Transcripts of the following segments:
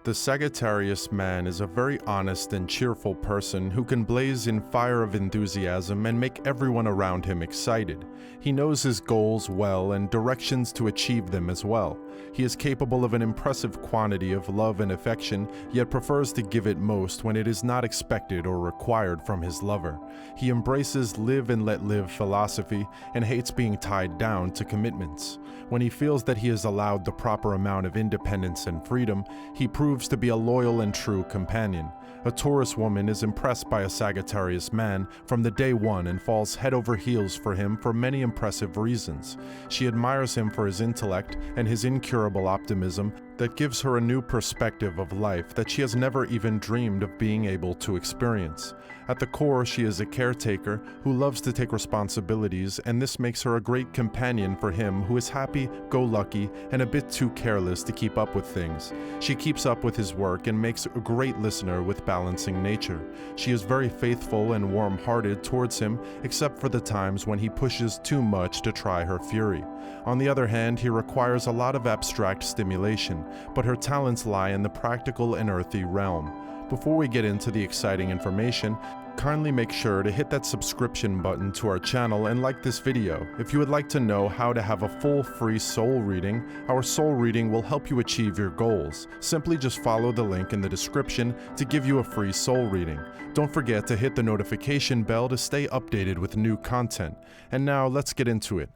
The Sagittarius man is a very honest and cheerful person who can blaze in fire of enthusiasm and make everyone around him excited. He knows his goals well and directions to achieve them as well. He is capable of an impressive quantity of love and affection, yet prefers to give it most when it is not expected or required from his lover. He embraces live and let live philosophy and hates being tied down to commitments. When he feels that he is allowed the proper amount of independence and freedom, he proves to be a loyal and true companion. A Taurus woman is impressed by a Sagittarius man from the day one and falls head over heels for him for many impressive reasons. She admires him for his intellect and his incurable optimism that gives her a new perspective of life that she has never even dreamed of being able to experience. At the core, she is a caretaker who loves to take responsibilities, and this makes her a great companion for him who is happy-go-lucky and a bit too careless to keep up with things. She keeps up with his work and makes a great listener with balancing nature. She is very faithful and warm-hearted towards him, except for the times when he pushes too much to try her fury. On the other hand, he requires a lot of abstract stimulation, but her talents lie in the practical and earthy realm. Before we get into the exciting information, kindly make sure to hit that subscription button to our channel and like this video. If you would like to know how to have a full free soul reading, our soul reading will help you achieve your goals. Simply just follow the link in the description to give you a free soul reading. Don't forget to hit the notification bell to stay updated with new content. And now let's get into it.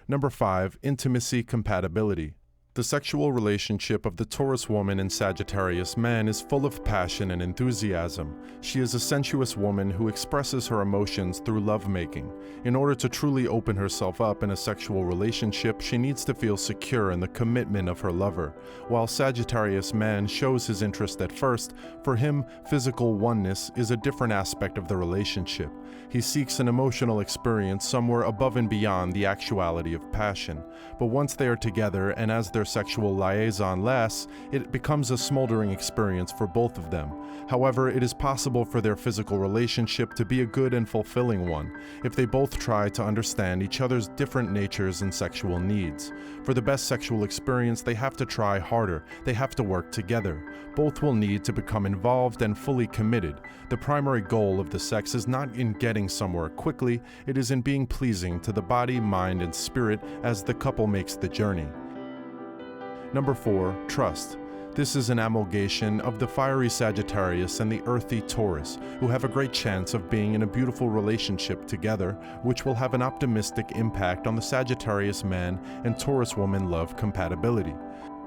Number 5. Intimacy Compatibility. The sexual relationship of the Taurus woman and Sagittarius man is full of passion and enthusiasm. She is a sensuous woman who expresses her emotions through lovemaking. In order to truly open herself up in a sexual relationship, she needs to feel secure in the commitment of her lover. While Sagittarius man shows his interest at first, for him, physical oneness is a different aspect of the relationship. He seeks an emotional experience somewhere above and beyond the actuality of passion. But once they are together and as their sexual liaison lasts, it becomes a smoldering experience for both of them. However, it is possible for their physical relationship to be a good and fulfilling one, if they both try to understand each other's different natures and sexual needs. For the best sexual experience, they have to try harder, they have to work together. Both will need to become involved and fully committed. The primary goal of the sex is not in getting somewhere quickly, it is in being pleasing to the body, mind, and spirit as the couple makes the journey. Number 4. Trust. This is an amalgamation of the fiery Sagittarius and the earthy Taurus, who have a great chance of being in a beautiful relationship together, which will have an optimistic impact on the Sagittarius man and Taurus woman love compatibility.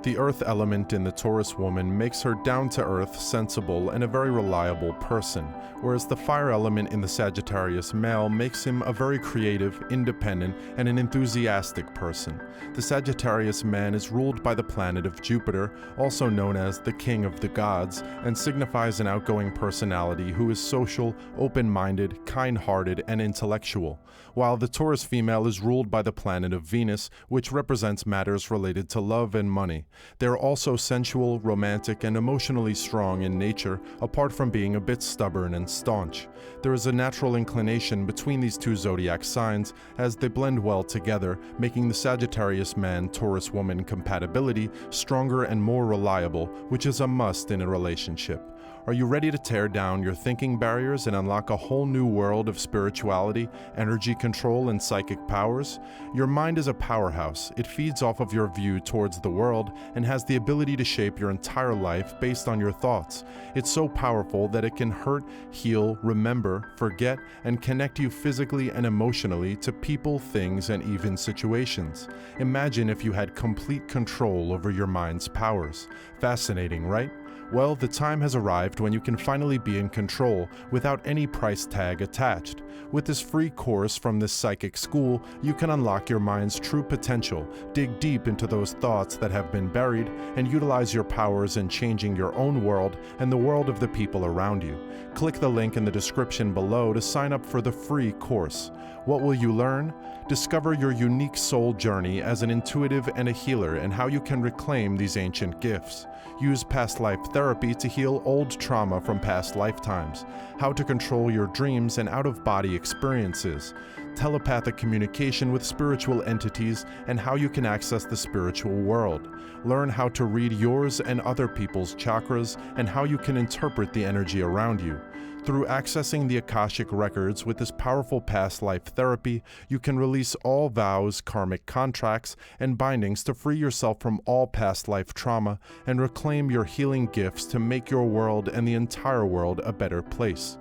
The earth element in the Taurus woman makes her down-to-earth, sensible, and a very reliable person, whereas the fire element in the Sagittarius male makes him a very creative, independent, and an enthusiastic person. The Sagittarius man is ruled by the planet of Jupiter, also known as the king of the gods, and signifies an outgoing personality who is social, open-minded, kind-hearted, and intellectual, while the Taurus female is ruled by the planet of Venus, which represents matters related to love and money. They are also sensual, romantic, and emotionally strong in nature, apart from being a bit stubborn and staunch. There is a natural inclination between these two zodiac signs as they blend well together, making the Sagittarius man-Taurus woman compatibility stronger and more reliable, which is a must in a relationship. Are you ready to tear down your thinking barriers and unlock a whole new world of spirituality, energy control, and psychic powers? Your mind is a powerhouse. It feeds off of your view towards the world and has the ability to shape your entire life based on your thoughts. It's so powerful that it can hurt, heal, remember, forget, and connect you physically and emotionally to people, things, and even situations. Imagine if you had complete control over your mind's powers. Fascinating, right? Well, the time has arrived when you can finally be in control without any price tag attached. With this free course from this psychic school, you can unlock your mind's true potential, dig deep into those thoughts that have been buried, and utilize your powers in changing your own world and the world of the people around you. Click the link in the description below to sign up for the free course. What will you learn? Discover your unique soul journey as an intuitive and a healer and how you can reclaim these ancient gifts. Use past life therapy to heal old trauma from past lifetimes. How to control your dreams and out-of-body experiences. telepathic communication with spiritual entities, and how you can access the spiritual world. Learn how to read yours and other people's chakras and how you can interpret the energy around you. Through accessing the Akashic records with this powerful past life therapy, you can release all vows, karmic contracts, and bindings to free yourself from all past life trauma and reclaim your healing gifts to make your world and the entire world a better place.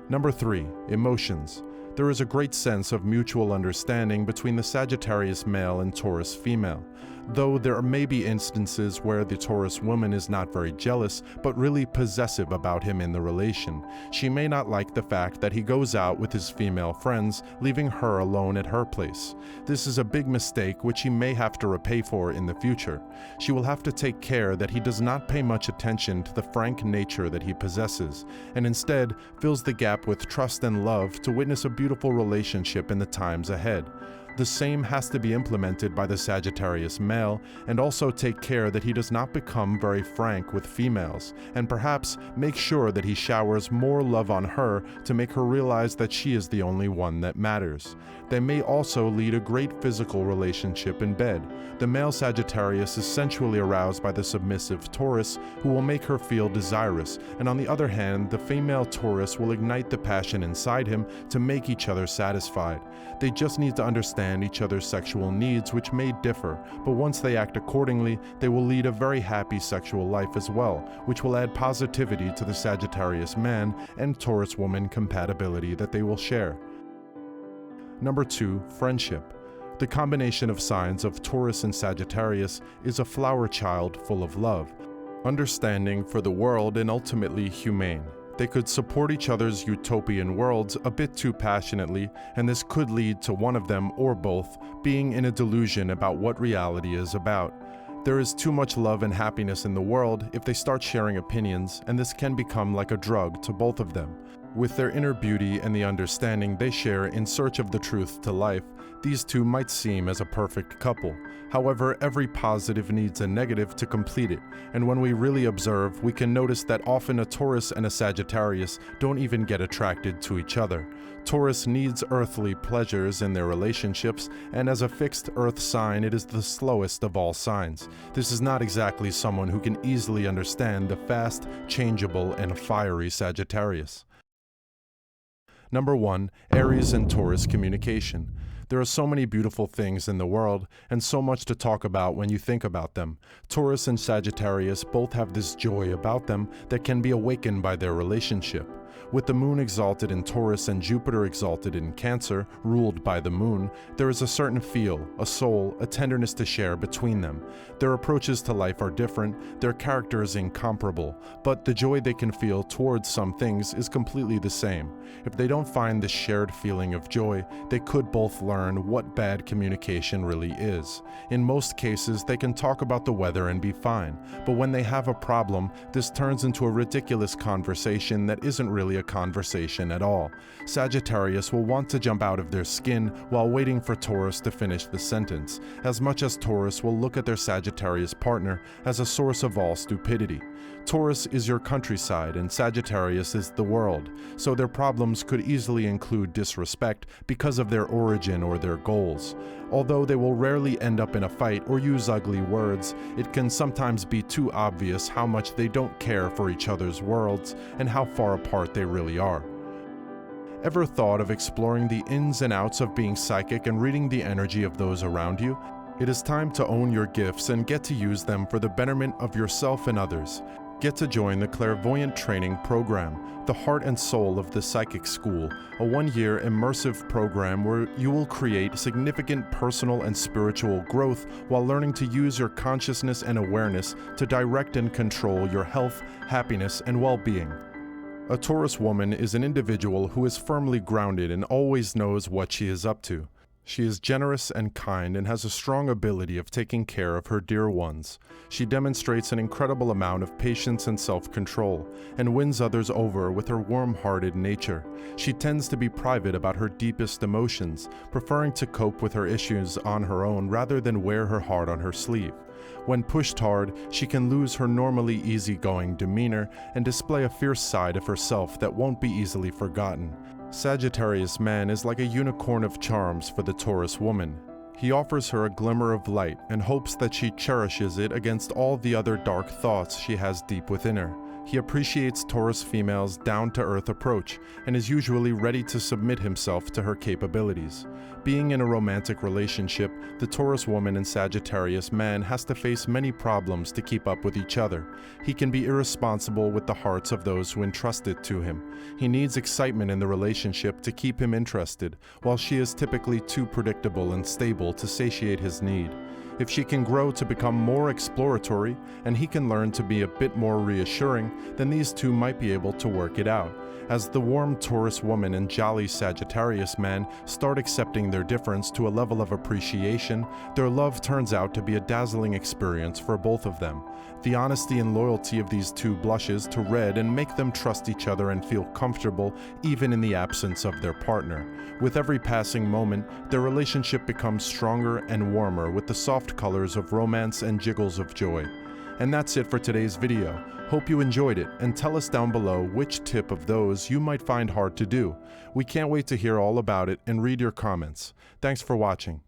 Number 3. Emotions. There is a great sense of mutual understanding between the Sagittarius male and Taurus female. Though there may be instances where the Taurus woman is not very jealous, but really possessive about him in the relation. She may not like the fact that he goes out with his female friends, leaving her alone at her place. This is a big mistake which he may have to repay for in the future. She will have to take care that he does not pay much attention to the frank nature that he possesses, and instead fills the gap with trust and love to witness a beautiful relationship in the times ahead. The same has to be implemented by the Sagittarius male, and also take care that he does not become very frank with females, and perhaps make sure that he showers more love on her to make her realize that she is the only one that matters. They may also lead a great physical relationship in bed. The male Sagittarius is sensually aroused by the submissive Taurus, who will make her feel desirous, and on the other hand, the female Taurus will ignite the passion inside him to make each other satisfied. They just need to understand each other's sexual needs, which may differ, but once they act accordingly, they will lead a very happy sexual life as well, which will add positivity to the Sagittarius man and Taurus woman compatibility that they will share. Number 2. Friendship. The combination of signs of Taurus and Sagittarius is a flower child full of love, understanding for the world, and ultimately humane. They could support each other's utopian worlds a bit too passionately, and this could lead to one of them, or both, being in a delusion about what reality is about. There is too much love and happiness in the world if they start sharing opinions, and this can become like a drug to both of them. With their inner beauty and the understanding they share in search of the truth to life, these two might seem as a perfect couple. However, every positive needs a negative to complete it, and when we really observe, we can notice that often a Taurus and a Sagittarius don't even get attracted to each other. Taurus needs earthly pleasures in their relationships, and as a fixed earth sign, it is the slowest of all signs. This is not exactly someone who can easily understand the fast, changeable, and fiery Sagittarius. Number 1. Aries and Taurus communication. There are so many beautiful things in the world, and so much to talk about when you think about them. Taurus and Sagittarius both have this joy about them that can be awakened by their relationship. With the moon exalted in Taurus and Jupiter exalted in Cancer, ruled by the moon, there is a certain feel, a soul, a tenderness to share between them. Their approaches to life are different, their character is incomparable, but the joy they can feel towards some things is completely the same. If they don't find this shared feeling of joy, they could both learn what bad communication really is. In most cases, they can talk about the weather and be fine, but when they have a problem, this turns into a ridiculous conversation that isn't really a conversation at all. Sagittarius will want to jump out of their skin while waiting for Taurus to finish the sentence, as much as Taurus will look at their Sagittarius partner as a source of all stupidity. Taurus is your countryside and Sagittarius is the world, so their problems could easily include disrespect because of their origin or their goals. Although they will rarely end up in a fight or use ugly words, it can sometimes be too obvious how much they don't care for each other's worlds and how far apart they really are. Ever thought of exploring the ins and outs of being psychic and reading the energy of those around you? It is time to own your gifts and get to use them for the betterment of yourself and others. Get to join the Clairvoyant Training Program, the heart and soul of the Psychic School, a one-year immersive program where you will create significant personal and spiritual growth while learning to use your consciousness and awareness to direct and control your health, happiness, and well-being. A Taurus woman is an individual who is firmly grounded and always knows what she is up to. She is generous and kind and has a strong ability of taking care of her dear ones. She demonstrates an incredible amount of patience and self-control, and wins others over with her warm-hearted nature. She tends to be private about her deepest emotions, preferring to cope with her issues on her own rather than wear her heart on her sleeve. When pushed hard, she can lose her normally easygoing demeanor and display a fierce side of herself that won't be easily forgotten. Sagittarius man is like a unicorn of charms for the Taurus woman. He offers her a glimmer of light and hopes that she cherishes it against all the other dark thoughts she has deep within her. He appreciates Taurus females' down-to-earth approach and is usually ready to submit himself to her capabilities. Being in a romantic relationship, the Taurus woman and Sagittarius man has to face many problems to keep up with each other. He can be irresponsible with the hearts of those who entrust it to him. He needs excitement in the relationship to keep him interested, while she is typically too predictable and stable to satiate his need. If she can grow to become more exploratory and he can learn to be a bit more reassuring, then these two might be able to work it out. As the warm Taurus woman and jolly Sagittarius man start accepting their difference to a level of appreciation, their love turns out to be a dazzling experience for both of them. The honesty and loyalty of these two blushes to red and make them trust each other and feel comfortable even in the absence of their partner. With every passing moment, their relationship becomes stronger and warmer with the soft colors of romance and jiggles of joy. And that's it for today's video. Hope you enjoyed it, and tell us down below which tip of those you might find hard to do. We can't wait to hear all about it and read your comments. Thanks for watching.